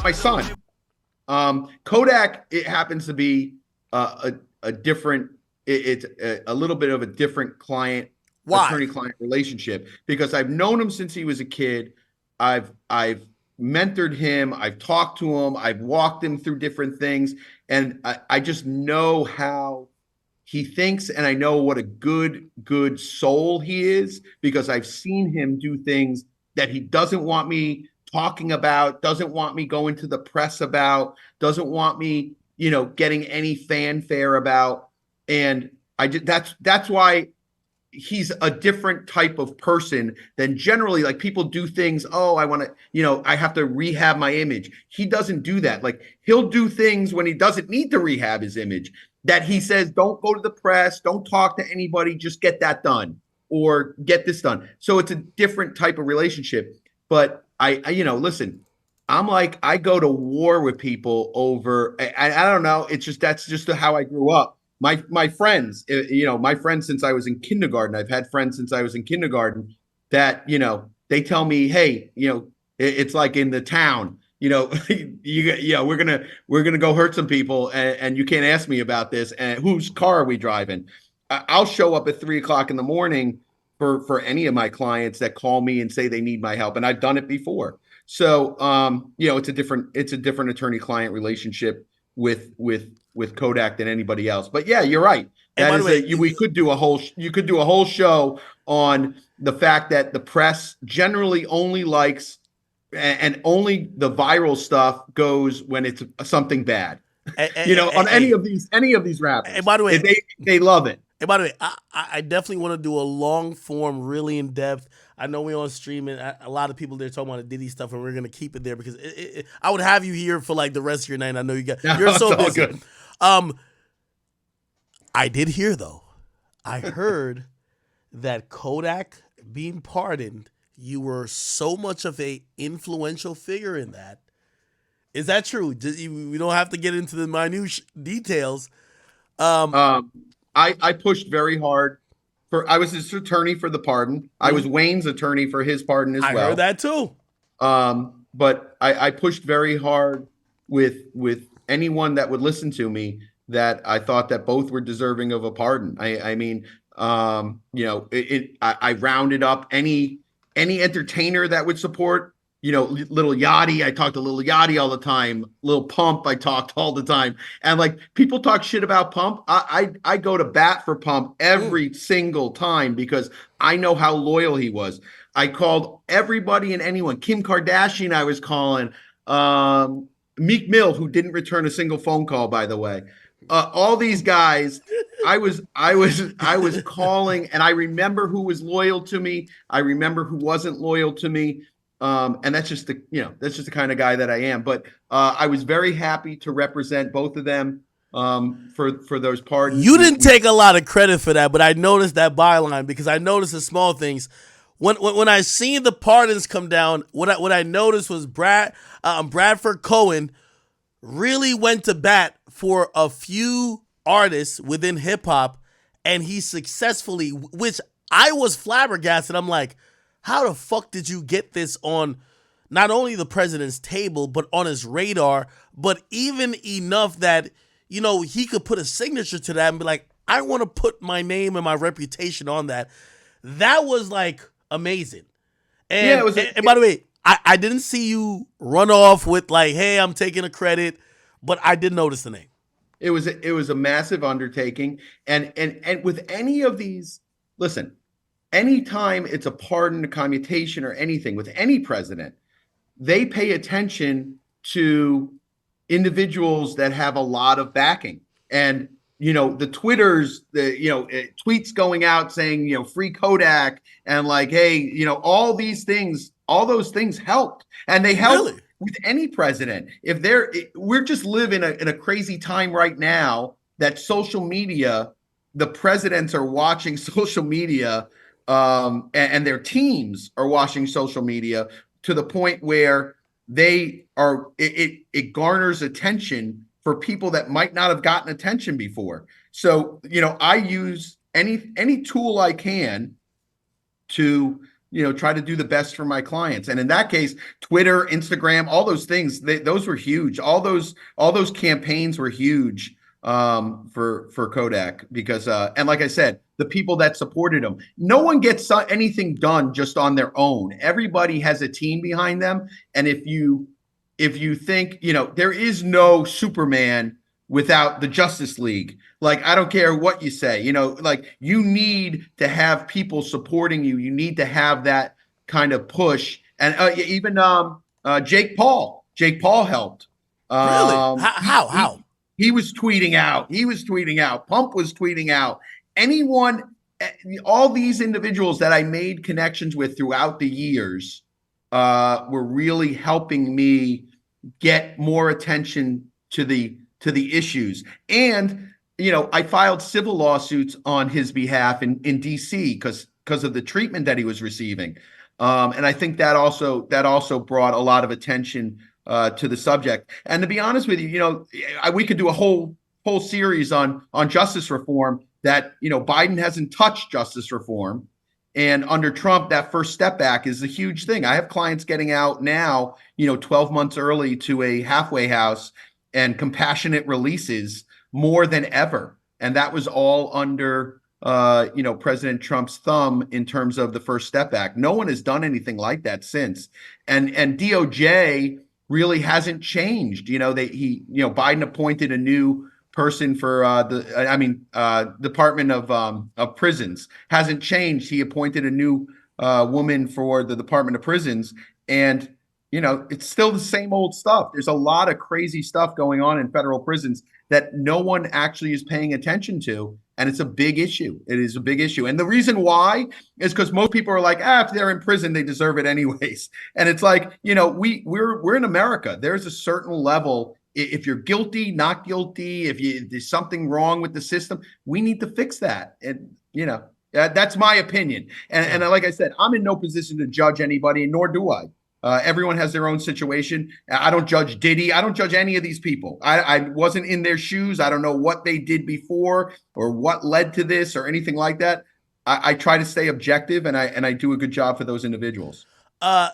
My son, Kodak, it happens to be a different, it's a little bit of a different Why? attorney-client relationship because I've known him since he was a kid. I've mentored him. I've talked to him. I've walked him through different things, and I just know how he thinks, and I know what a good soul he is because I've seen him do things that he doesn't want me talking about, doesn't want me going to the press about, doesn't want me, getting any fanfare about. And that's why he's a different type of person than generally like people do things. Oh, I want to, I have to rehab my image. He doesn't do that. Like he'll do things when he doesn't need to rehab his image that he says, don't go to the press, don't talk to anybody, just get that done or get this done. So it's a different type of relationship. But listen, I'm like, I go to war with people over, I don't know. It's just, that's just how I grew up. My friends, my friends since I was in kindergarten, I've had friends since I was in kindergarten that, they tell me, hey, it's like in the town, we're gonna go hurt some people, and you can't ask me about this. And whose car are we driving? I'll show up at 3 o'clock in the morning for any of my clients that call me and say they need my help, and I've done it before. So, it's a different attorney-client relationship with Kodak than anybody else. But yeah, you're right. And That by the is way, we could do a whole you could do a whole show on the fact that the press generally only likes and only the viral stuff goes when it's something bad. On any of these and rappers, by the way, they love it. And by the way, I definitely want to do a long form, really in depth. I know we're on streaming. A lot of people there talking about the Diddy stuff, and we're gonna keep it there because I would have you here for like the rest of your night. I know you're so It's all busy. good. I did hear though. I heard that Kodak being pardoned, you were so much of a influential figure in that. Is that true? We don't have to get into the minute details. I pushed very hard I was his attorney for the pardon. I was Wayne's attorney for his pardon as I well. heard that too. But I pushed very hard with anyone that would listen to me that I thought that both were deserving of a pardon. I mean, I rounded up any entertainer that would support, Little Yachty. I talked to Little Yachty all the time. Little Pump, I talked all the time. And like people talk shit about Pump. I go to bat for Pump every single time because I know how loyal he was. I called everybody and anyone. Kim Kardashian, I was calling. Meek Mill, who didn't return a single phone call, by the way. All these guys, I was calling, and I remember who was loyal to me. I remember who wasn't loyal to me. And that's just the kind of guy that I am. But I was very happy to represent both of them for those pardons. You didn't take a lot of credit for that, but I noticed that byline because I noticed the small things. When I seen the pardons come down, what I noticed was Bradford Cohen really went to bat for a few artists within hip hop, and he successfully, which I was flabbergasted. I'm like, how the fuck did you get this on not only the president's table, but on his radar, but even enough that, he could put a signature to that and be like, I want to put my name and my reputation on that. That was like amazing. And, and by the way, I didn't see you run off with like, hey, I'm taking a credit, but I did notice the name. It was a massive undertaking. And with any of these, listen, anytime it's a pardon, a commutation, or anything with any president, they pay attention to individuals that have a lot of backing. And, the Twitters, tweets going out saying, free Kodak and like, hey, all those things helped. And they help Really? with any president. We're just living in a crazy time right now that social media, the presidents are watching social media, and their teams are watching social media to the point where it garners attention for people that might not have gotten attention before. So, I use any tool I can to try to do the best for my clients. And in that case, Twitter, Instagram, all those things, those were huge. All those campaigns were huge for Kodak because and like I said, the people that supported him, no one gets anything done just on their own. Everybody has a team behind them, and if you think, there is no Superman without the Justice League. Like, I don't care what you say, like, you need to have people supporting you. You need to have that kind of push. And even Jake Paul helped. Really? Um, he, How? he, he was tweeting out. He was tweeting out. Pump was tweeting out. Anyone, all these individuals that I made connections with throughout the years were really helping me get more attention to the issues. And I filed civil lawsuits on his behalf in DC because of the treatment that he was receiving. And I think that also brought a lot of attention to the subject. And to be honest with you, we could do a whole series on justice reform. That Biden hasn't touched justice reform, and under Trump, that First Step Back is a huge thing. I have clients getting out now, 12 months early to a halfway house and compassionate releases more than ever. And that was all under, President Trump's thumb in terms of the First Step Back. No one has done anything like that since. And DOJ really hasn't changed. Biden appointed a new person for Department of Prisons. Hasn't changed. He appointed a new woman for the Department of Prisons, and it's still the same old stuff. There's a lot of crazy stuff going on in federal prisons that no one actually is paying attention to, and it's a big issue. It is a big issue, and the reason why is because most people are like, if they're in prison, they deserve it anyways. And it's like, we're in America. There's a certain level. If you're guilty, not guilty, if there's something wrong with the system, we need to fix that. And that's my opinion. And like I said, I'm in no position to judge anybody, nor do I. Everyone has their own situation. I don't judge Diddy. I don't judge any of these people. I wasn't in their shoes. I don't know what they did before or what led to this or anything like that. I try to stay objective, and I do a good job for those individuals. Uh,